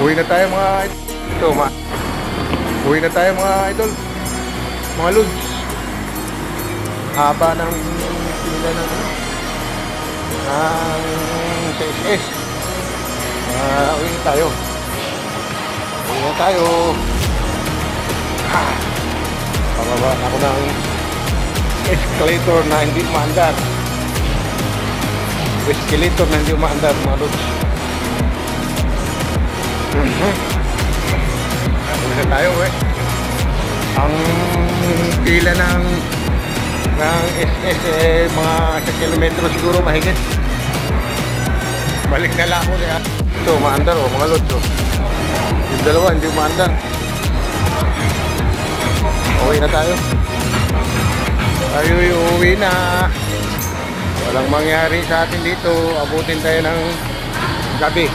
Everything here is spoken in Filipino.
Uwi na tayo mga ito, uwi na tayo mga idol, mga lods. Haba ng pila ng CSS. Uwi na tayo. Uwi na tayo. Pababa ako ng escalator na hindi umaandar. Escalator na hindi umaandar mga lods. Uwi na tayo Ang pila ng SS mga 1 kilometro siguro mahigit. Balik na lang ako niya. Ito umaandar mga lods yung dalawa hindi umaandar. Uwi na tayo. Tayo uwi na. Walang mangyari sa atin dito. Abutin tayo ng gabi.